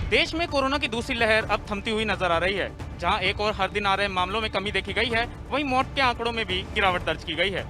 देश में कोरोना की दूसरी लहर अब थमती हुई नजर आ रही है। जहां एक और हर दिन आ रहे मामलों में कमी देखी गई है, वहीं मौत के आंकड़ों में भी गिरावट दर्ज की गई है।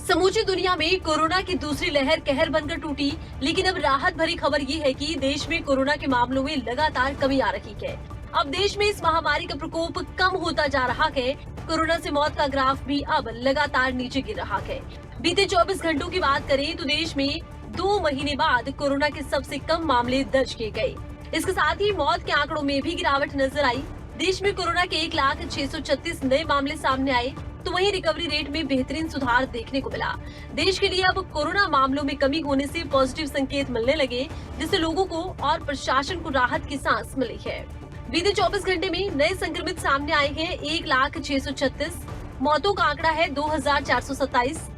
समूची दुनिया में कोरोना की दूसरी लहर कहर बनकर टूटी, लेकिन अब राहत भरी खबर ये है कि देश में कोरोना के मामलों में लगातार कमी आ रही है। अब देश में इस महामारी का प्रकोप कम होता जा रहा है। कोरोना से मौत का ग्राफ भी अब लगातार नीचे गिर रहा है। बीते 24 घंटों की बात करें तो देश में 2 महीने बाद कोरोना के सबसे कम मामले दर्ज किए गए। इसके साथ ही मौत के आंकड़ों में भी गिरावट नजर आई। देश में कोरोना के 1,0636 नए मामले सामने आए, तो वहीं रिकवरी रेट में बेहतरीन सुधार देखने को मिला। देश के लिए अब कोरोना मामलों में कमी होने से पॉजिटिव संकेत मिलने लगे, जिससे लोगों को और प्रशासन को राहत की सांस मिली है। बीते 24 घंटे में नए संक्रमित सामने आए हैं 1,0636, मौतों का आंकड़ा है 2,427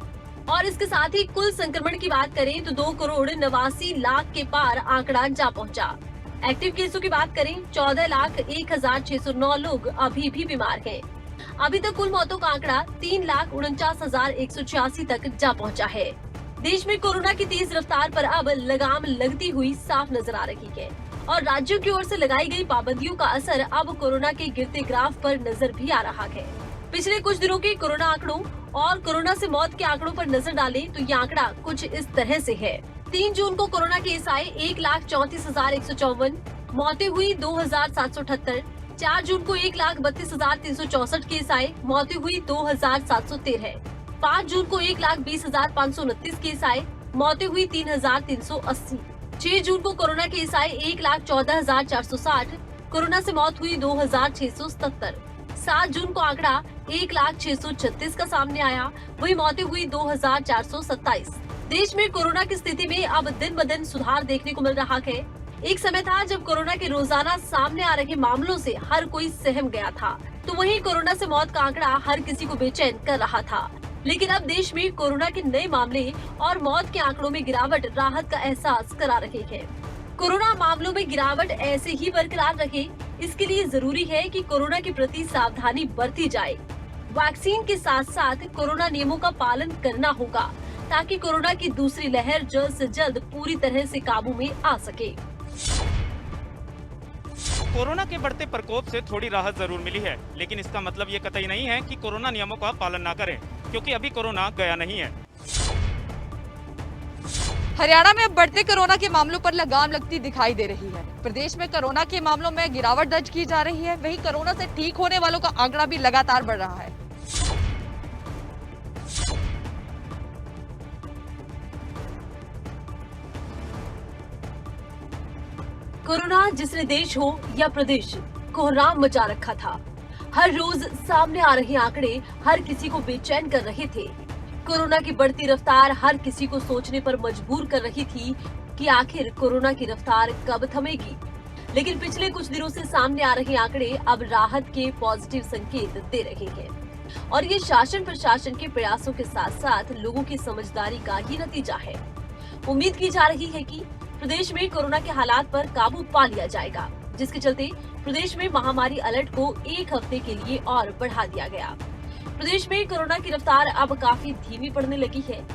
और इसके साथ ही कुल संक्रमण की बात करें तो 2,89,00,000 के पार आंकड़ा जा पहुंचा। एक्टिव केसों की बात करें 14,01,609 लोग अभी भी बीमार हैं। अभी तक कुल मौतों का आंकड़ा 3,49,186 तक जा पहुंचा है। देश में कोरोना की तेज रफ्तार पर अब लगाम लगती हुई साफ नजर आ रही है और राज्यों की ओर से लगाई गई पाबंदियों का असर अब कोरोना के गिरते ग्राफ पर नजर भी आ रहा है। पिछले कुछ दिनों के कोरोना आंकड़ों और कोरोना से मौत के आंकड़ों पर नजर डालें तो ये आंकड़ा कुछ इस तरह से है। 3 जून को कोरोना केस आए 1,34,154, मौतें हुई 2,778। 4 जून को 1,32,364 केस आए, मौतें हुई 2,713। 5 जून को 1,20,529 केस आए, मौतें हुई 3,380। 6 जून को कोरोना केस आए 1,14,460, कोरोना से मौत हुई 2,677। 7 जून को आंकड़ा 1,0636 का सामने आया, वही मौतें हुई 2,427। देश में कोरोना की स्थिति में अब दिन ब दिन सुधार देखने को मिल रहा है। एक समय था जब कोरोना के रोजाना सामने आ रहे मामलों से हर कोई सहम गया था, तो वहीं कोरोना से मौत का आंकड़ा हर किसी को बेचैन कर रहा था। लेकिन अब देश में कोरोना के नए मामले और मौत के आंकड़ों में गिरावट राहत का एहसास करा रहे हैं। कोरोना मामलों में गिरावट ऐसे ही बरकरार रहे, इसके लिए जरूरी है कि कोरोना के प्रति सावधानी बरती जाए। वैक्सीन के साथ साथ कोरोना नियमों का पालन करना होगा, ताकि कोरोना की दूसरी लहर जल्द से जल्द पूरी तरह से काबू में आ सके। कोरोना के बढ़ते प्रकोप से थोड़ी राहत जरूर मिली है, लेकिन इसका मतलब ये कतई नहीं है कि कोरोना नियमों का पालन ना करें, क्योंकि अभी कोरोना गया नहीं है। हरियाणा में अब बढ़ते कोरोना के मामलों पर लगाम लगती दिखाई दे रही है। प्रदेश में कोरोना के मामलों में गिरावट दर्ज की जा रही है, वहीं कोरोना से ठीक होने वालों का आंकड़ा भी लगातार बढ़ रहा है। कोरोना जिसने देश हो या प्रदेश कोहराम मचा रखा था। हर रोज सामने आ रहे आंकड़े हर किसी को बेचैन कर रहे थे। कोरोना की बढ़ती रफ्तार हर किसी को सोचने पर मजबूर कर रही थी कि आखिर कोरोना की रफ्तार कब थमेगी। लेकिन पिछले कुछ दिनों से सामने आ रहे आंकड़े अब राहत के पॉजिटिव संकेत दे रहे हैं और ये शासन प्रशासन के प्रयासों के साथ साथ लोगों की समझदारी का ही नतीजा है। उम्मीद की जा रही है कि प्रदेश में कोरोना के हालात पर काबू पा लिया जाएगा, जिसके चलते प्रदेश में महामारी अलर्ट को 1 हफ्ते के लिए और बढ़ा दिया गया। प्रदेश में कोरोना की रफ्तार अब काफी धीमी पड़ने लगी है।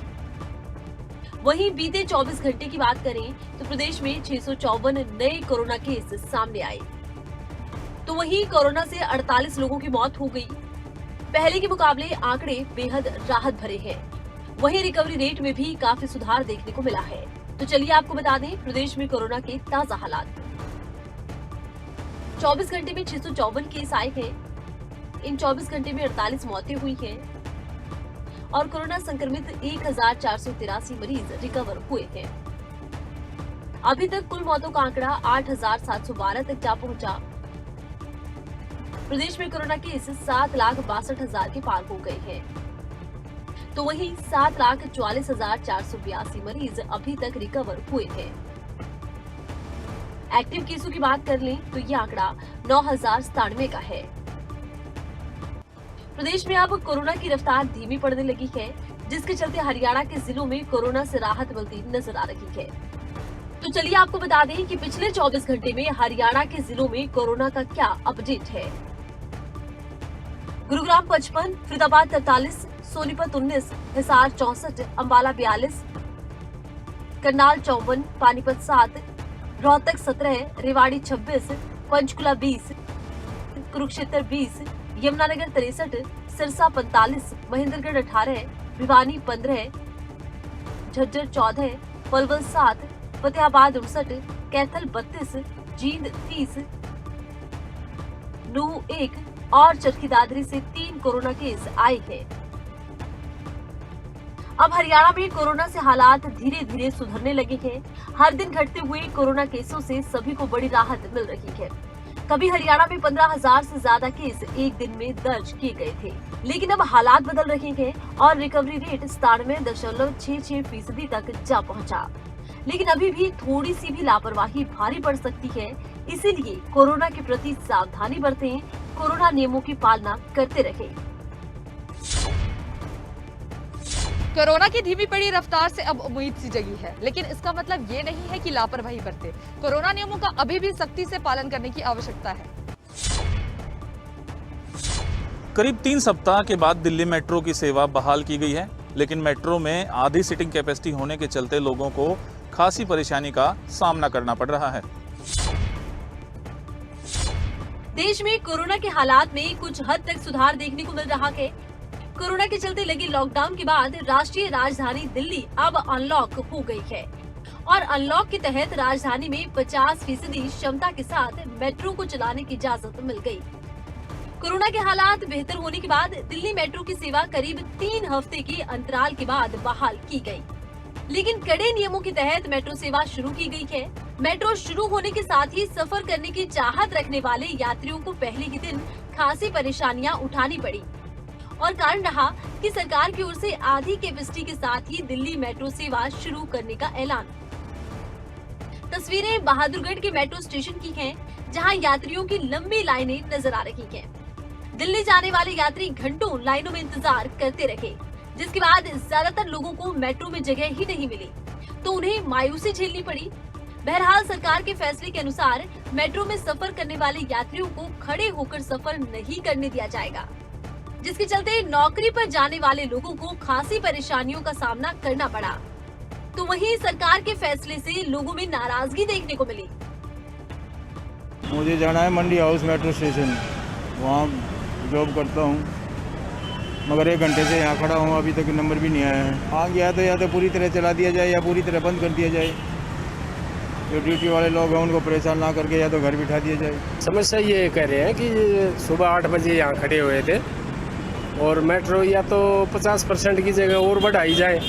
वहीं बीते 24 घंटे की बात करें तो प्रदेश में 654 नए कोरोना केस सामने आए, तो वहीं कोरोना से 48 लोगों की मौत हो गई। पहले के मुकाबले आंकड़े बेहद राहत भरे हैं। वहीं रिकवरी रेट में भी काफी सुधार देखने को मिला है। तो चलिए आपको बता दें प्रदेश में कोरोना के ताजा हालात। 24 घंटे में 654 केस आए हैं। इन 24 घंटे में 48 मौतें हुई हैं और कोरोना संक्रमित 1,483 मरीज रिकवर हुए हैं। अभी तक कुल मौतों का आंकड़ा 8,712 तक जा पहुंचा। प्रदेश में कोरोना केस 7,62,000 के पार हो गए हैं, तो वहीं 7,44,482 मरीज अभी तक रिकवर हुए हैं। एक्टिव केसों की बात कर लें तो ये आंकड़ा 9,097 का है। प्रदेश में अब कोरोना की रफ्तार धीमी पड़ने लगी है, जिसके चलते हरियाणा के जिलों में कोरोना से राहत मिलती नजर आ रही है। तो चलिए आपको बता दें कि पिछले 24 घंटे में हरियाणा के जिलों में कोरोना का क्या अपडेट है। गुरुग्राम 55, फरीदाबाद 43, सोनीपत 19, हिसार 64, अंबाला 42, करनाल 54, पानीपत 7, रोहतक 17, रेवाड़ी 26, पंचकुला 20, कुरुक्षेत्र 20, यमुनानगर 63, सिरसा 45, महेंद्रगढ़ 18, भिवानी 15, झज्जर 14, पलवल 7, फतेहाबाद 59, कैथल 32, जींद 30, नूह 1 और चरखी दादरी से 3 कोरोना केस आए हैं। अब हरियाणा में कोरोना से हालात धीरे धीरे सुधरने लगे हैं। हर दिन घटते हुए कोरोना केसों से सभी को बड़ी राहत मिल रही है। कभी हरियाणा में 15,000 से ज्यादा केस एक दिन में दर्ज किए गए थे, लेकिन अब हालात बदल रहे हैं और रिकवरी रेट 97.66% तक जा पहुंचा। लेकिन अभी भी थोड़ी सी भी लापरवाही भारी पड़ सकती है, इसीलिए कोरोना के प्रति सावधानी बरतें, कोरोना नियमों की पालना करते रहें। कोरोना की धीमी पड़ी रफ्तार से अब उम्मीद सी जगी है, लेकिन इसका मतलब ये नहीं है कि लापरवाही बरते। कोरोना नियमों का अभी भी सख्ती से पालन करने की आवश्यकता है। करीब 3 सप्ताह के बाद दिल्ली मेट्रो की सेवा बहाल की गई है, लेकिन मेट्रो में आधी सीटिंग कैपेसिटी होने के चलते लोगों को खासी परेशानी का सामना करना पड़ रहा है। देश में कोरोना के हालात में कुछ हद तक सुधार देखने को मिल रहा है। कोरोना के चलते लगे लॉकडाउन के बाद राष्ट्रीय राजधानी दिल्ली अब अनलॉक हो गई है और अनलॉक के तहत राजधानी में 50% क्षमता के साथ मेट्रो को चलाने की इजाजत मिल गई। कोरोना के हालात बेहतर होने के बाद दिल्ली मेट्रो की सेवा करीब 3 हफ्ते के अंतराल के बाद बहाल की गई, लेकिन कड़े नियमों के तहत मेट्रो सेवा शुरू की गई है। मेट्रो शुरू होने के साथ ही सफर करने की चाहत रखने वाले यात्रियों को पहले ही दिन खासी परेशानियां उठानी पड़ी और कारण रहा कि सरकार की ओर से आधी कैपेसिटी के साथ ही दिल्ली मेट्रो सेवा शुरू करने का ऐलान। तस्वीरें बहादुरगढ़ के मेट्रो स्टेशन की हैं, जहां यात्रियों की लंबी लाइनें नजर आ रही हैं। दिल्ली जाने वाले यात्री घंटों लाइनों में इंतजार करते रहे, जिसके बाद ज्यादातर लोगों को मेट्रो में जगह ही नहीं मिली, तो उन्हें मायूसी झेलनी पड़ी। बहरहाल सरकार के फैसले के अनुसार मेट्रो में सफर करने वाले यात्रियों को खड़े होकर सफर नहीं करने दिया जाएगा, जिसके चलते नौकरी पर जाने वाले लोगों को खासी परेशानियों का सामना करना पड़ा। तो वहीं सरकार के फैसले से लोगों में नाराजगी देखने को मिली। मुझे जाना है मंडी हाउस मेट्रो स्टेशन, वहाँ जॉब करता हूँ, मगर 1 घंटे से यहाँ खड़ा हूँ, अभी तक नंबर भी नहीं आया है। आ गया तो या तो पूरी तरह चला दिया जाए या पूरी तरह बंद कर दिया जाए। जो ड्यूटी वाले लोग हैं उनको परेशान ना करके या तो घर बिठा दिया जाए। समस्या ये कह रहे हैं कि सुबह 8 बजे यहाँ खड़े हुए थे और मेट्रो या तो 50% की जगह और बढ़ाई जाए।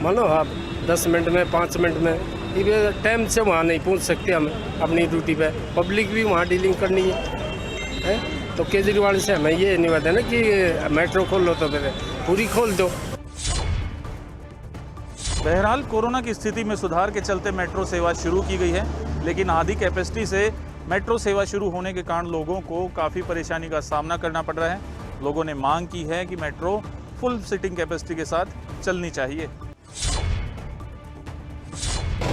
मानो आप 10 मिनट में 5 मिनट में ये टाइम से वहाँ नहीं पहुँच सकते हम अपनी ड्यूटी पे, पब्लिक भी वहाँ डीलिंग करनी है। तो केजरीवाल से हमें ये निवेदन है कि मेट्रो खोल लो तो फिर पूरी खोल दो। बहरहाल कोरोना की स्थिति में सुधार के चलते मेट्रो सेवा शुरू की गई है, लेकिन आधी कैपेसिटी से मेट्रो सेवा शुरू होने के कारण लोगों को काफ़ी परेशानी का सामना करना पड़ रहा है। लोगों ने मांग की है कि मेट्रो फुल सीटिंग कैपेसिटी के साथ चलनी चाहिए।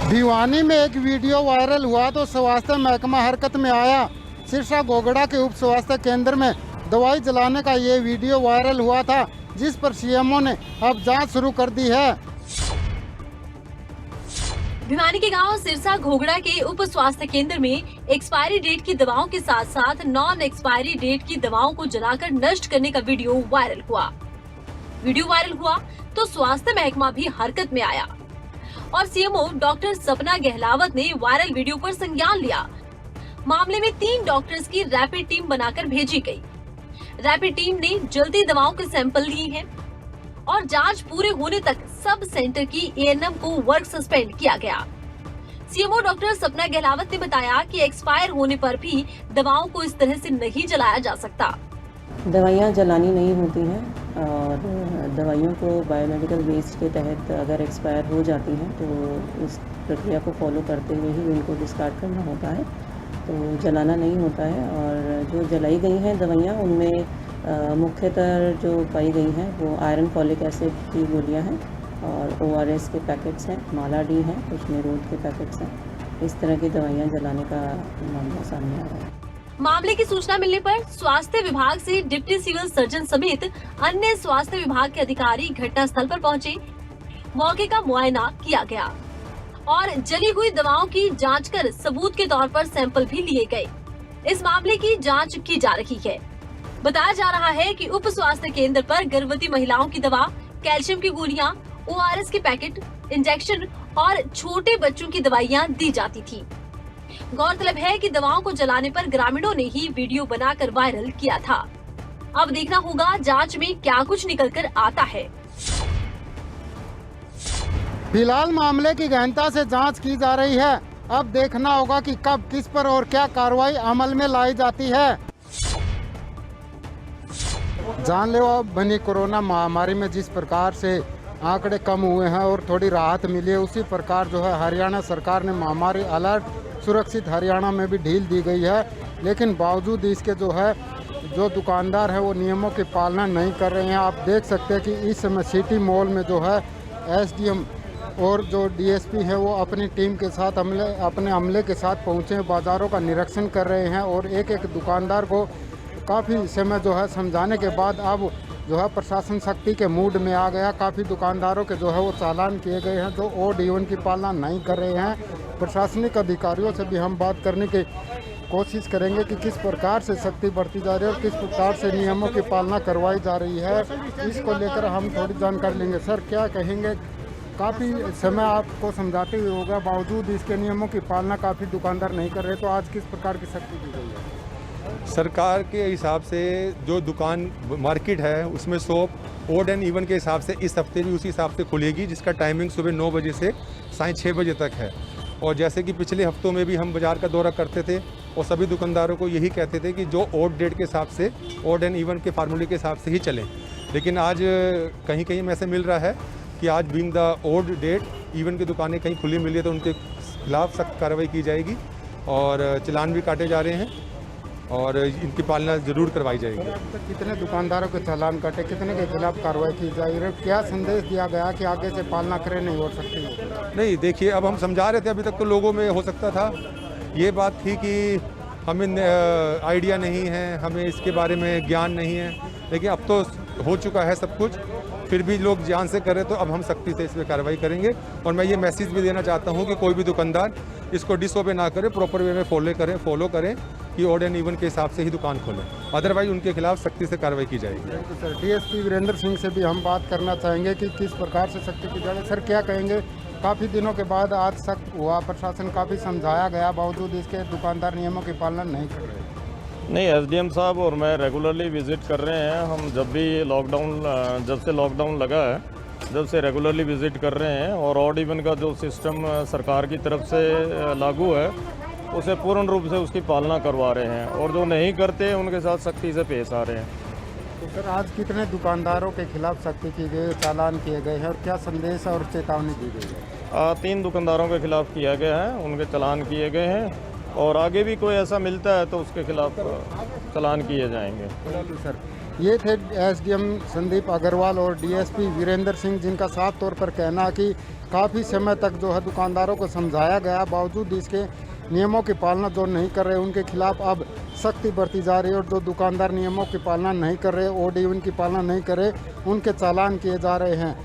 भिवानी में एक वीडियो वायरल हुआ तो स्वास्थ्य महकमा हरकत में आया। सिरसा गोगड़ा के उप स्वास्थ्य केंद्र में दवाई जलाने का ये वीडियो वायरल हुआ था, जिस पर सीएमओ ने अब जांच शुरू कर दी है। भिवानी के गांव सिरसा घोगड़ा के उप स्वास्थ्य केंद्र में एक्सपायरी डेट की दवाओं के साथ साथ नॉन एक्सपायरी डेट की दवाओं को जलाकर नष्ट करने का वीडियो वायरल हुआ तो स्वास्थ्य महकमा भी हरकत में आया और सीएमओ डॉक्टर सपना गहलावत ने वायरल वीडियो पर संज्ञान लिया। मामले में 3 डॉक्टर्स की रैपिड टीम बनाकर भेजी गई। रैपिड टीम ने जल्दी दवाओं के सैंपल लिए हैं और जांच पूरे होने तक सब सेंटर की एएनएम को वर्क सस्पेंड किया गया। सीएमओ डॉक्टर सपना गहलावत ने बताया कि एक्सपायर होने पर भी दवाओं को इस तरह से नहीं जलाया जा सकता। दवाइयाँ जलानी नहीं होती हैं और दवाइयों को बायोमेडिकल वेस्ट के तहत अगर एक्सपायर हो जाती हैं तो उस प्रक्रिया को फॉलो करते हुए ही उनको डिस्कार्ड करना होता है, तो जलाना नहीं होता है। और जो जलाई गई हैं दवाइयाँ उनमें मुख्यतः जो पाई गई हैं वो आयरन फॉलिक एसिड की गोलियां हैं और ORS के पैकेट्स हैं, माला डी हैं, कुछ निरोध के पैकेट्स हैं। इस तरह की दवाइयां जलाने का मामला सामने आ रहा है। मामले की सूचना मिलने पर स्वास्थ्य विभाग से डिप्टी सिविल सर्जन समेत अन्य स्वास्थ्य विभाग के अधिकारी घटना स्थल पर पहुंचे। मौके का मुआयना किया गया और जली हुई दवाओं की जांच कर सबूत के तौर पर सैंपल भी लिए गए। इस मामले की जांच की जा रही है। बताया जा रहा है कि उप स्वास्थ्य केंद्र पर गर्भवती महिलाओं की दवा, कैल्शियम की गोलियां, ORS के पैकेट, इंजेक्शन और छोटे बच्चों की दवाइयां दी जाती थी। गौरतलब है कि दवाओं को जलाने पर ग्रामीणों ने ही वीडियो बनाकर वायरल किया था। अब देखना होगा जांच में क्या कुछ निकलकर आता है। फिलहाल मामले की गहनता से जांच की जा रही है। अब देखना होगा कि कब, किस पर और क्या कार्रवाई अमल में लाई जाती है। जानलेवा बनी कोरोना महामारी में जिस प्रकार से आंकड़े कम हुए हैं और थोड़ी राहत मिली है, उसी प्रकार जो है हरियाणा सरकार ने महामारी अलर्ट सुरक्षित हरियाणा में भी ढील दी गई है। लेकिन बावजूद इसके जो दुकानदार है वो नियमों की पालना नहीं कर रहे हैं। आप देख सकते हैं कि इस समय सिटी मॉल में जो है SDM और जो DSP है वो अपनी टीम के साथ अपने अमले के साथ पहुँचे, बाज़ारों का निरीक्षण कर रहे हैं और एक एक दुकानदार को काफ़ी समय जो है समझाने के बाद अब जो है प्रशासन सख्ती के मूड में आ गया। काफ़ी दुकानदारों के जो है वो चालान किए गए हैं जो ओड इवन की पालना नहीं कर रहे हैं। प्रशासनिक अधिकारियों से भी हम बात करने की कोशिश करेंगे कि किस प्रकार से सख्ती बरती जा रही है और किस प्रकार से नियमों की पालना करवाई जा रही है। इसको लेकर हम थोड़ी जानकारी लेंगे। सर, क्या कहेंगे? काफ़ी समय आपको समझाते हुए होगा, बावजूद इसके नियमों की पालना काफ़ी दुकानदार नहीं कर रहे, तो आज किस प्रकार की सख्ती की गई है? सरकार के हिसाब से जो दुकान मार्केट है उसमें शॉप ओड एंड इवन के हिसाब से इस हफ्ते भी उसी हिसाब से खुलेगी, जिसका टाइमिंग सुबह 9 बजे से साढ़े 6 बजे तक है। और जैसे कि पिछले हफ्तों में भी हम बाज़ार का दौरा करते थे और सभी दुकानदारों को यही कहते थे कि जो ओड डेट के हिसाब से ओड एंड इवन के फार्मूले के हिसाब से ही चलें। लेकिन आज कहीं कहीं में ऐसे मिल रहा है कि आज being the odd date even की दुकानें कहीं खुली मिली है तो उनके खिलाफ सख्त कार्रवाई की जाएगी और चालान भी काटे जा रहे हैं और इनकी पालना जरूर करवाई जाएगी। अब तक कितने दुकानदारों के चालान काटे, कितने के खिलाफ कार्रवाई की जाएगी? क्या संदेश दिया गया कि आगे से पालना करें, नहीं हो सकती? नहीं, देखिए, अब हम समझा रहे थे, अभी तक तो लोगों में हो सकता था ये बात थी कि हमें आइडिया नहीं है, हमें इसके बारे में ज्ञान नहीं है, लेकिन अब तो हो चुका है सब कुछ, फिर भी लोग जान से करें तो अब हम सख्ती से इस पर कार्रवाई करेंगे। और मैं ये मैसेज भी देना चाहता हूँ कि कोई भी दुकानदार इसको डिसओबे ना करे, प्रॉपर वे में फॉलो करें कि ओड एंड इवन के हिसाब से ही दुकान खोलें, अदरवाइज उनके खिलाफ सख्ती से कार्रवाई की जाएगी। सर, DSP वीरेंद्र सिंह से भी हम बात करना चाहेंगे कि किस प्रकार से सख्ती की जाए। सर, क्या कहेंगे? काफ़ी दिनों के बाद आज सख्त हुआ, प्रशासन काफ़ी समझाया गया, बावजूद इसके दुकानदार नियमों की पालना नहीं कर रहे। नहीं, SDM साहब और मैं रेगुलरली विज़िट कर रहे हैं। हम जब से लॉकडाउन लगा है, जब से रेगुलरली विज़िट कर रहे हैं और ऑड इवन का जो सिस्टम सरकार की तरफ से लागू है उसे पूर्ण रूप से उसकी पालना करवा रहे हैं और जो नहीं करते उनके साथ सख्ती से पेश आ रहे हैं। तो सर, आज कितने दुकानदारों के खिलाफ सख्ती की गई, चालान किए गए हैं और क्या संदेश और चेतावनी दी गई है? 3 दुकानदारों के खिलाफ किया गया है, उनके चालान किए गए हैं और आगे भी कोई ऐसा मिलता है तो उसके खिलाफ चालान किए जाएंगे। सर, ये थे SDM संदीप अग्रवाल और DSP वीरेंद्र सिंह, जिनका साफ तौर पर कहना कि काफ़ी समय तक जो है दुकानदारों को समझाया गया, बावजूद इसके नियमों की पालना जो नहीं कर रहे उनके खिलाफ अब सख्ती बरती जा रही है और जो दुकानदार नियमों की पालना नहीं कर रहे, ओड इवन की पालना नहीं कर रहे, उनके चालान किए जा रहे हैं।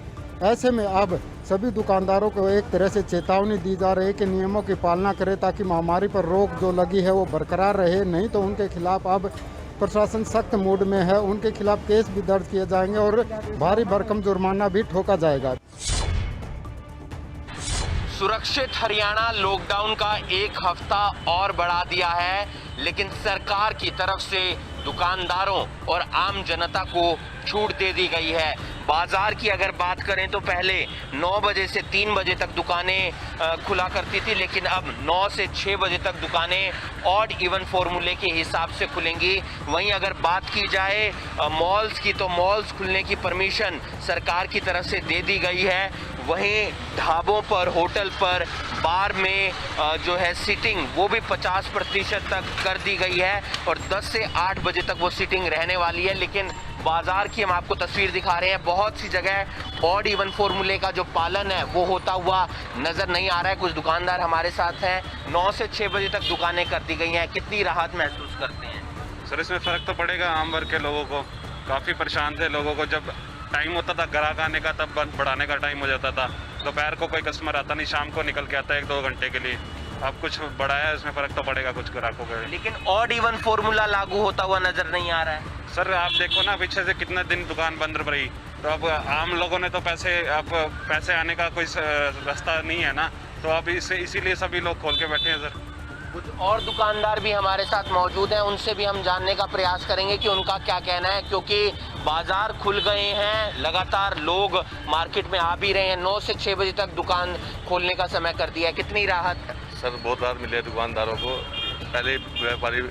ऐसे में अब सभी दुकानदारों को एक तरह से चेतावनी दी जा रही है कि नियमों की पालना करें ताकि महामारी पर रोक जो लगी है वो बरकरार रहे, नहीं तो उनके खिलाफ अब प्रशासन सख्त मूड में है, उनके खिलाफ केस भी दर्ज किए जाएंगे और भारी भरकम जुर्माना भी ठोका जाएगा। सुरक्षित हरियाणा लॉकडाउन का 1 हफ्ता और बढ़ा दिया है, लेकिन सरकार की तरफ से दुकानदारों और आम जनता को छूट दे दी गई है। बाजार की अगर बात करें तो पहले 9 बजे से 3 बजे तक दुकानें खुला करती थी, लेकिन अब 9 से 6 बजे तक दुकानें ऑड इवन फॉर्मूले के हिसाब से खुलेंगी। वहीं अगर बात की जाए मॉल्स की, तो मॉल्स खुलने की परमिशन सरकार की तरफ से दे दी गई है। वहीं ढाबों पर, होटल पर, बार में जो है सीटिंग वो भी 50% तक कर दी गई है और 10 से 8 बजे तक वो सीटिंग रहने वाली है। लेकिन बाजार की हम आपको तस्वीर दिखा रहे हैं, बहुत सी जगह ऑड इवन फॉर्मूले का जो पालन है वो होता हुआ नजर नहीं आ रहा है। कुछ दुकानदार हमारे साथ हैं, 9 से 6 बजे तक दुकानें कर दी गई हैं। कितनी राहत महसूस करते हैं? सर इसमें फ़र्क तो पड़ेगा आम वर्ग के लोगों को, काफ़ी परेशान थे लोगों को। जब टाइम होता था ग्राहक आने का तब बढ़ाने का टाइम हो जाता था, दोपहर को कोई कस्टमर आता नहीं, शाम को निकल के आता है 1-2 घंटे के लिए। अब कुछ बढ़ाया है, इसमें फ़र्क तो पड़ेगा कुछ ग्राहकों को। लेकिन ऑड इवन फॉर्मूला लागू होता हुआ नजर नहीं आ रहा है। सर आप देखो ना पीछे से कितने दिन दुकान बंद रही, तो अब आम लोगों ने तो पैसे आने का कोई रास्ता नहीं है ना, तो अब इसीलिए सभी लोग खोल के बैठे हैं सर। कुछ और दुकानदार भी हमारे साथ मौजूद हैं, उनसे भी हम जानने का प्रयास करेंगे कि उनका क्या कहना है, क्योंकि बाजार खुल गए हैं, लगातार लोग मार्केट में आ भी रहे हैं। 9 से 6 बजे तक दुकान खोलने का समय कर दिया है। कितनी राहत है? सर बहुत राहत मिली है दुकानदारों को। पहले व्यापारी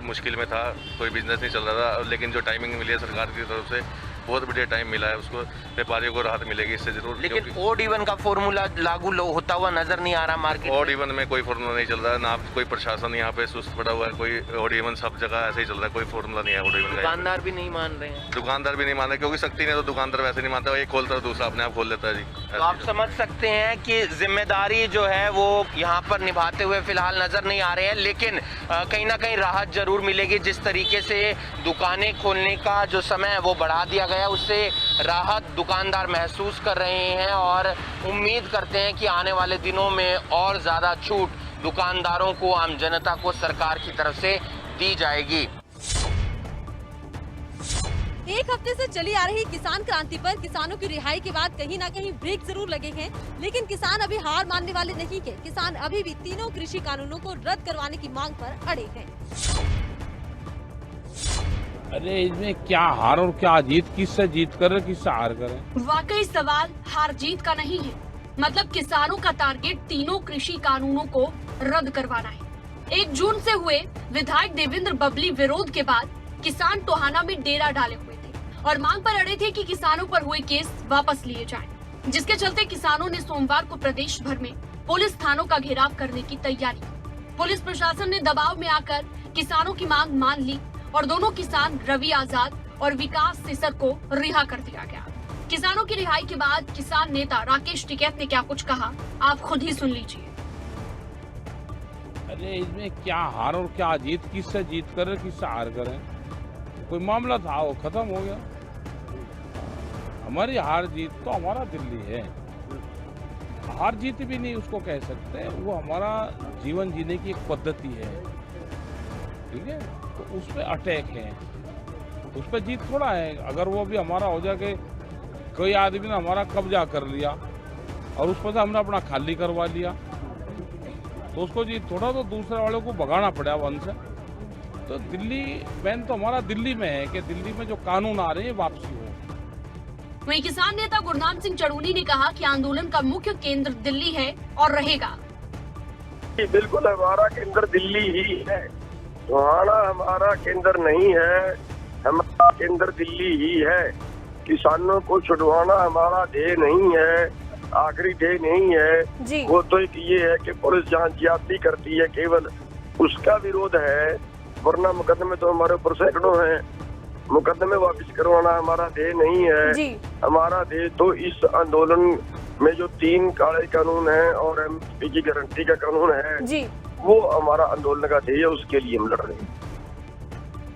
मुश्किल में था, कोई बिजनेस नहीं चल रहा था, लेकिन जो टाइमिंग मिली है सरकार की तरफ से बहुत बढ़िया टाइम मिला है, उसको व्यापारियों को राहत मिलेगी इससे जरूर। लेकिन ऑड इवन का फॉर्मूला लागू होता हुआ नजर नहीं आ रहा मार्केट। ऑड इवन में कोई फॉर्मूला नहीं चल रहा है, ना कोई प्रशासन यहाँ पे सुस्त पड़ा हुआ है, कोई ऑड इवन सब जगह ऐसे ही चल रहा है, कोई फॉर्मूला नहीं है ऑड इवन का। दुकानदार भी नहीं मान रहे हैं। दुकानदार भी नहीं मान रहे, क्योंकि सख्ती नहीं तो दुकानदार वैसे नहीं मानता, एक खोलता है दूसरा अपने आप खोल लेता है जी। तो आप समझ सकते हैं कि जिम्मेदारी जो है वो यहाँ पर निभाते हुए फिलहाल नजर नहीं आ रहे हैं, लेकिन कहीं ना कहीं राहत जरूर मिलेगी। जिस तरीके से दुकानें खोलने का जो समय है वो बढ़ा दिया गया, उससे राहत दुकानदार महसूस कर रहे हैं और उम्मीद करते हैं कि आने वाले दिनों में और ज़्यादा छूट दुकानदारों को, आम जनता को सरकार की तरफ से दी जाएगी। एक हफ्ते से चली आ रही किसान क्रांति पर किसानों की रिहाई के बाद कहीं ना कहीं ब्रेक जरूर लगे हैं, लेकिन किसान अभी हार मानने वाले नहीं है। किसान अभी भी तीनों कृषि कानूनों को रद्द करवाने की मांग पर अड़े हैं। अरे इसमें क्या हार और क्या जीत, किससे जीत कर किससे हार करें? वाकई सवाल हार जीत का नहीं है, मतलब किसानों का टारगेट तीनों कृषि कानूनों को रद्द करवाना है। 1 जून से हुए विधायक देवेंद्र बबली विरोध के बाद किसान टोहाना में डेरा डाले हुए थे और मांग पर अड़े थे कि किसानों पर हुए केस वापस लिए जाएं, जिसके चलते किसानों ने सोमवार को प्रदेश भर में पुलिस थानों का घेराव करने की तैयारी की। पुलिस प्रशासन ने दबाव में आकर किसानों की मांग मान ली और दोनों किसान रवि आजाद और विकास सिसर को रिहा कर दिया गया। किसानों की रिहाई के बाद किसान नेता राकेश टिकैत ने क्या कुछ कहा, आप खुद ही सुन लीजिए। अरे इसमें क्या हार और क्या जीत, किससे जीत कर किससे हार करें? कोई मामला था वो खत्म हो गया। हमारी हार जीत तो हमारा दिल्ली है, हार जीत भी नहीं उसको कह सकते, वो हमारा जीवन जीने की एक पद्धति है, ठीक है? तो उस पर अटैक है, उस पर जीत थोड़ा है। अगर वो भी हमारा हो जाके कोई आदमी ने हमारा कब्जा कर लिया और उस पर से हमने अपना खाली करवा लिया तो उसको जीत थोड़ा, तो दूसरे वालों को भगाना पड़ा वन से। तो दिल्ली मैन तो हमारा दिल्ली में है कि दिल्ली में जो कानून आ रहे हैं वापसी हो। वहीं किसान नेता गुरनाम सिंह चड़ूनी ने कहा कि आंदोलन का मुख्य केंद्र दिल्ली है और रहेगा। बिल्कुल हमारा केंद्र दिल्ली ही है, टोहाना हमारा केंद्र नहीं है, हमारा केंद्र दिल्ली ही है। किसानों को छुड़वाना हमारा ध्येय नहीं है, आखिरी ध्येय नहीं है जी। वो तो एक ये है कि पुलिस जहाँ ज्यादती करती है केवल उसका विरोध है, वरना मुकदमे तो हमारे ऊपर सैकड़ों हैं। मुकदमे वापस करवाना हमारा ध्येय नहीं है जी। हमारा ध्येय तो इस आंदोलन में जो 3 काले कानून है और एमएसपी की गारंटी का कानून है जी, वो हमारा आंदोलन का ध्येय है, उसके लिए हम लड़ रहे हैं।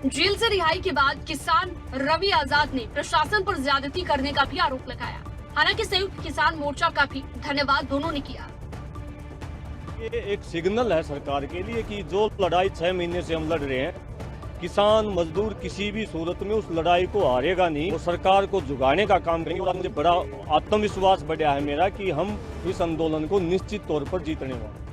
जेल से रिहाई के बाद किसान रवि आजाद ने प्रशासन पर ज्यादती करने का भी आरोप लगाया। हालांकि संयुक्त किसान मोर्चा का भी धन्यवाद दोनों ने किया। ये एक सिग्नल है सरकार के लिए कि जो लड़ाई 6 महीने से हम लड़ रहे हैं, किसान मजदूर किसी भी सूरत में उस लड़ाई को हारेगा नहीं, वो सरकार को जुगाने का काम करेंगे। मुझे बड़ा आत्मविश्वास बढ़ा है मेरा कि हम इस आंदोलन को निश्चित तौर पर जीतने वाले।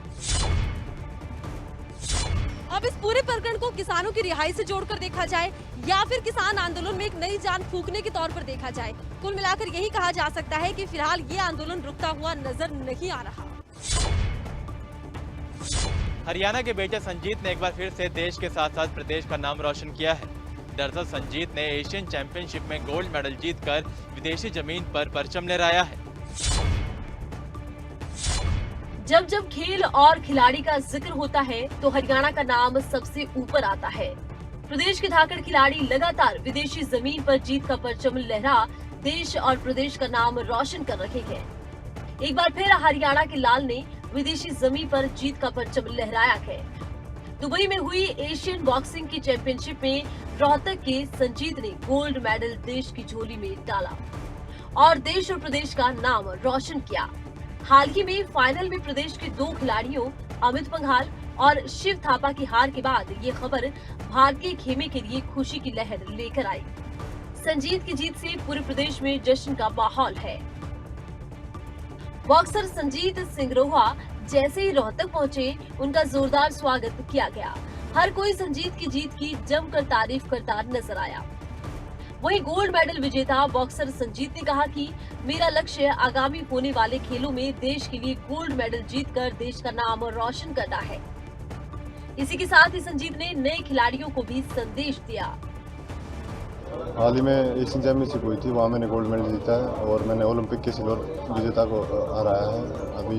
अब इस पूरे प्रकरण को किसानों की रिहाई से जोड़कर देखा जाए या फिर किसान आंदोलन में एक नई जान फूंकने के तौर पर देखा जाए, कुल मिलाकर यही कहा जा सकता है कि फिलहाल ये आंदोलन रुकता हुआ नजर नहीं आ रहा। हरियाणा के बेटे संजीत ने एक बार फिर से देश के साथ साथ प्रदेश का नाम रोशन किया है। दरअसल संजीत ने एशियन चैंपियनशिप में गोल्ड मेडल जीतकर विदेशी जमीन पर परचम लहराया है। जब जब खेल और खिलाड़ी का जिक्र होता है तो हरियाणा का नाम सबसे ऊपर आता है। प्रदेश के धाकड़ खिलाड़ी लगातार विदेशी जमीन पर जीत का परचम लहरा देश और प्रदेश का नाम रोशन कर रहे हैं। एक बार फिर हरियाणा के लाल ने विदेशी जमीन पर जीत का परचम लहराया है। दुबई में हुई एशियन बॉक्सिंग की चैंपियनशिप में रोहतक के संजीत ने गोल्ड मेडल देश की झोली में डाला और देश और प्रदेश का नाम रोशन किया। हाल ही में फाइनल में प्रदेश के 2 खिलाड़ियों अमित पंघाल और शिव थापा की हार के बाद ये खबर भारतीय खेमे के लिए खुशी की लहर लेकर आई। संजीत की जीत से पूरे प्रदेश में जश्न का माहौल है। बॉक्सर संजीत सिंगरोहा जैसे ही रोहतक पहुंचे, उनका जोरदार स्वागत किया गया। हर कोई संजीत की जीत की जमकर तारीफ करता नजर आया। वहीं गोल्ड मेडल विजेता बॉक्सर संजीत ने कहा कि मेरा लक्ष्य आगामी होने वाले खेलों में देश के लिए गोल्ड मेडल जीतकर देश का नाम रोशन करना है। इसी के साथ ही संजीत ने नए खिलाड़ियों को भी संदेश दिया। हाल ही में एशियन चैंपियनशिप हुई थी, वहाँ मैंने गोल्ड मेडल जीता है और मैंने ओलंपिक के सिल्वर विजेता को हराया है। अभी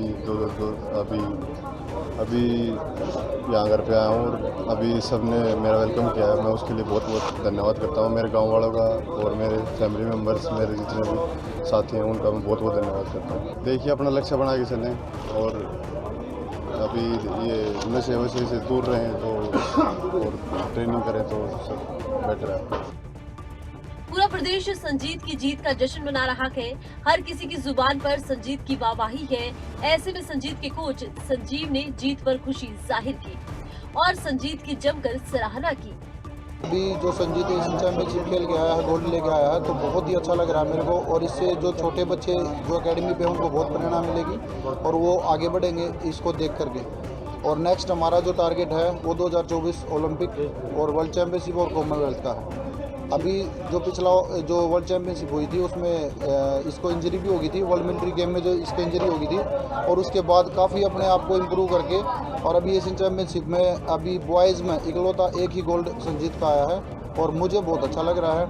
यहाँ घर पे आया हूँ और अभी सबने मेरा वेलकम किया है। मैं उसके लिए बहुत बहुत धन्यवाद करता हूँ मेरे गांव वालों का और मेरे फैमिली मेम्बर्स, मेरे जितने भी साथी हैं उनका मैं बहुत बहुत धन्यवाद करता हूँ। देखिए, अपना लक्ष्य बना के चलें और अभी ये नशे वशे से दूर रहें तो और ट्रेनिंग करें तो सब बेटर है। पूरा प्रदेश संजीत की जीत का जश्न मना रहा है। हर किसी की जुबान पर संजीत की वाहवाही है। ऐसे में संजीत के कोच संजीव ने जीत पर खुशी जाहिर की और संजीत की जमकर सराहना की। अभी जो संजीत एशियन चैंपियनशिप खेल के आया है, गोल्ड लेके आया है, तो बहुत ही अच्छा लग रहा है मेरे को। और इससे जो छोटे बच्चे जो एकेडमी पे उनको बहुत प्रेरणा मिलेगी और वो आगे बढ़ेंगे इसको देख करके। और नेक्स्ट हमारा जो टारगेट है वो 2024 ओलंपिक और वर्ल्ड चैंपियनशिप और कॉमनवेल्थ का है। अभी जो पिछला जो वर्ल्ड चैंपियनशिप हुई थी उसमें इसको इंजरी भी हो गई थी, वर्ल्ड मिलिट्री गेम में जो इसको इंजरी हो गई थी और उसके बाद काफ़ी अपने आप को इम्प्रूव करके और अभी एशियन चैंपियनशिप में अभी बॉयज़ में इकलौता एक ही गोल्ड संजीत का आया है और मुझे बहुत अच्छा लग रहा है।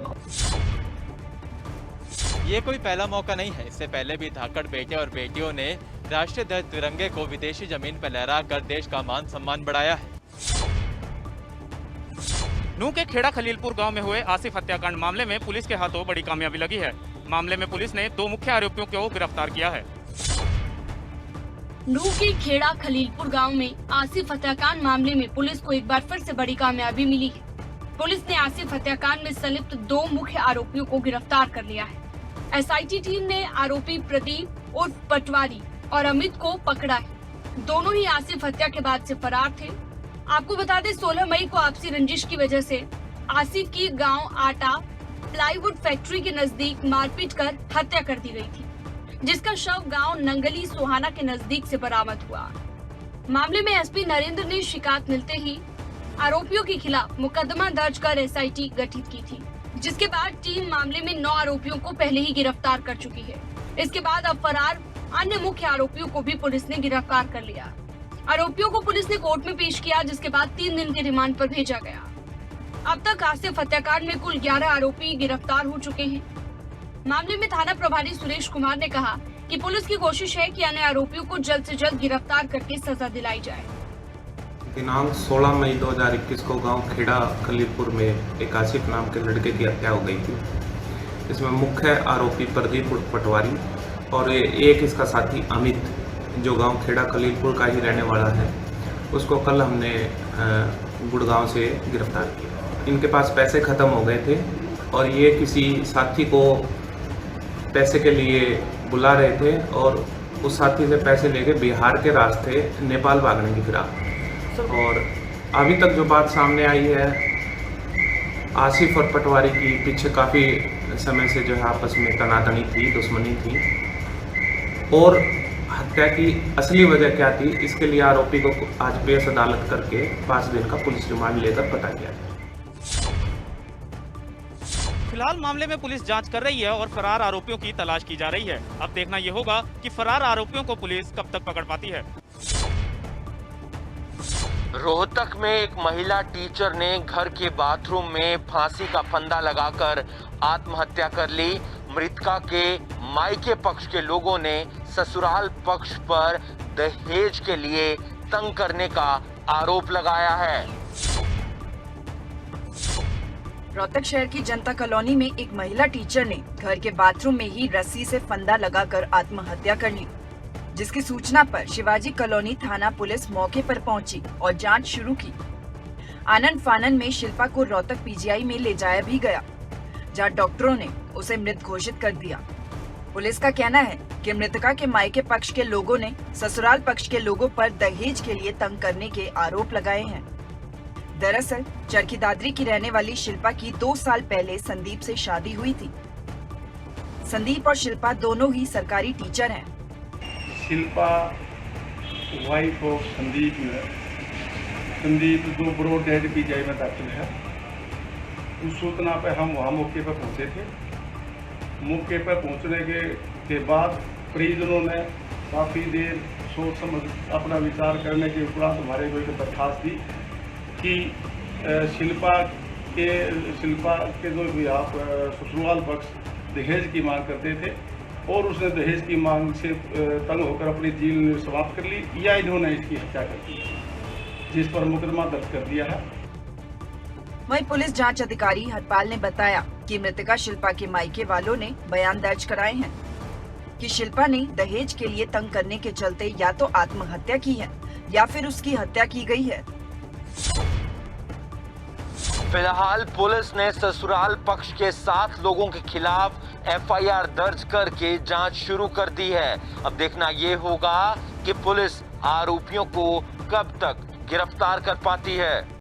ये कोई पहला मौका नहीं है। इससे पहले भी धाकड़ बेटे और बेटियों ने राष्ट्रीय ध्वज तिरंगे को विदेशी जमीन पर लहरा कर देश का मान सम्मान बढ़ाया है। नूंह के खेड़ा खलीलपुर गांव में हुए आसिफ हत्याकांड मामले में पुलिस के हाथों बड़ी कामयाबी लगी है। मामले में पुलिस ने 2 मुख्य आरोपियों को गिरफ्तार किया है। नूंह के खेड़ा खलीलपुर गांव में आसिफ हत्याकांड मामले में पुलिस को एक बार फिर से बड़ी कामयाबी मिली है। पुलिस ने आसिफ हत्याकांड में संलिप्त 2 मुख्य आरोपियों को गिरफ्तार कर लिया है। एसआईटी टीम ने आरोपी प्रदीप उर्फ पटवारी और अमित को पकड़ा है। दोनों ही आसिफ हत्या के बाद से फरार थे। आपको बता दें 16 मई को आपसी रंजिश की वजह से आसिफ की गांव आटा प्लाईवुड फैक्ट्री के नजदीक मारपीट कर हत्या कर दी गई थी, जिसका शव गांव नंगली सोहाना के नजदीक से बरामद हुआ। मामले में एसपी नरेंद्र ने शिकायत मिलते ही आरोपियों के खिलाफ मुकदमा दर्ज कर एसआईटी गठित की थी, जिसके बाद टीम मामले में 9 आरोपियों को पहले ही गिरफ्तार कर चुकी है। इसके बाद अब फरार अन्य मुख्य आरोपियों को भी पुलिस ने गिरफ्तार कर लिया। आरोपियों को पुलिस ने कोर्ट में पेश किया, जिसके बाद 3 दिन के रिमांड पर भेजा गया। अब तक आसिफ हत्याकांड में कुल 11 आरोपी गिरफ्तार हो चुके हैं। मामले में थाना प्रभारी सुरेश कुमार ने कहा कि पुलिस की कोशिश है कि अन्य आरोपियों को जल्द से जल्द गिरफ्तार करके सजा दिलाई जाए। दिनांक 16 मई 2021 को गांव खेड़ा खलीलपुर में एक आसिफ नाम के लड़के की हत्या हो गई थी। इसमें मुख्य आरोपी प्रदीप उर्फ पटवारी और एक इसका साथी अमित, जो गांव खेड़ा खलीलपुर का ही रहने वाला है, उसको कल हमने गुड़गांव से गिरफ्तार किया। इनके पास पैसे ख़त्म हो गए थे और ये किसी साथी को पैसे के लिए बुला रहे थे और उस साथी से पैसे लेके बिहार के रास्ते नेपाल भागने की फिराक। और अभी तक जो बात सामने आई है, आसिफ और पटवारी की पीछे काफ़ी समय से जो है आपस में तनातनी थी, दुश्मनी थी। और हत्या की असली वजह क्या थी, इसके लिए आरोपी को आज पेश अदालत करके 5 दिन का पुलिस रिमांड लेकर पता किया। फिलहाल मामले में पुलिस जांच कर रही है और फरार आरोपियों की तलाश की जा रही है। अब देखना ये होगा कि फरार आरोपियों को पुलिस कब तक पकड़ पाती है। रोहतक में एक महिला टीचर ने घर के बाथरूम में फांसी का फंदा लगाकर आत्महत्या कर ली। मृतका के मायके पक्ष के लोगों ने ससुराल पक्ष पर दहेज के लिए तंग करने का आरोप लगाया है। रोहतक शहर की जनता कॉलोनी में एक महिला टीचर ने घर के बाथरूम में ही रस्सी से फंदा लगाकर आत्महत्या कर ली, जिसकी सूचना पर शिवाजी कॉलोनी थाना पुलिस मौके पर पहुंची और जांच शुरू की। आनन फानन में शिल्पा को रोहतक पीजीआई में ले जाया भी गया, जहां डॉक्टरों ने उसे मृत घोषित कर दिया। पुलिस का कहना है कि मृतका के मायके पक्ष के लोगों ने ससुराल पक्ष के लोगों पर दहेज के लिए तंग करने के आरोप लगाए हैं। दरअसल चरखी दादरी की रहने वाली शिल्पा की 2 साल पहले संदीप से शादी हुई थी। संदीप और शिल्पा दोनों ही सरकारी टीचर हैं। शिल्पा वाइफ ऑफ संदीप है। संदीप जो ब्रॉड डेड पीजीआई में दाखिल है। उस सूचना पे हम वहाँ मौके पर पहुँचे थे। मौके पर पहुँचने के बाद परिजनों ने काफ़ी देर सोच समझ अपना विचार करने के उपरांत हमारे को एक दरखास्त दी कि शिल्पा के जो ससुराल पक्ष दहेज की मांग करते थे और उसने दहेज की मांग से तंग होकर अपनी जीवन समाप्त कर ली या इन्होंने इसकी हत्या कर दी, जिस पर मुकदमा दर्ज कर दिया है। वहीं पुलिस जांच अधिकारी हरपाल ने बताया कि मृतका शिल्पा के मायके वालों ने बयान दर्ज कराए हैं कि शिल्पा ने दहेज के लिए तंग करने के चलते या तो आत्महत्या की है या फिर उसकी हत्या की गई है। फिलहाल पुलिस ने ससुराल पक्ष के 7 लोगों के खिलाफ एफआईआर दर्ज करके जांच शुरू कर दी है। अब देखना ये होगा कि पुलिस आरोपियों को कब तक गिरफ्तार कर पाती है।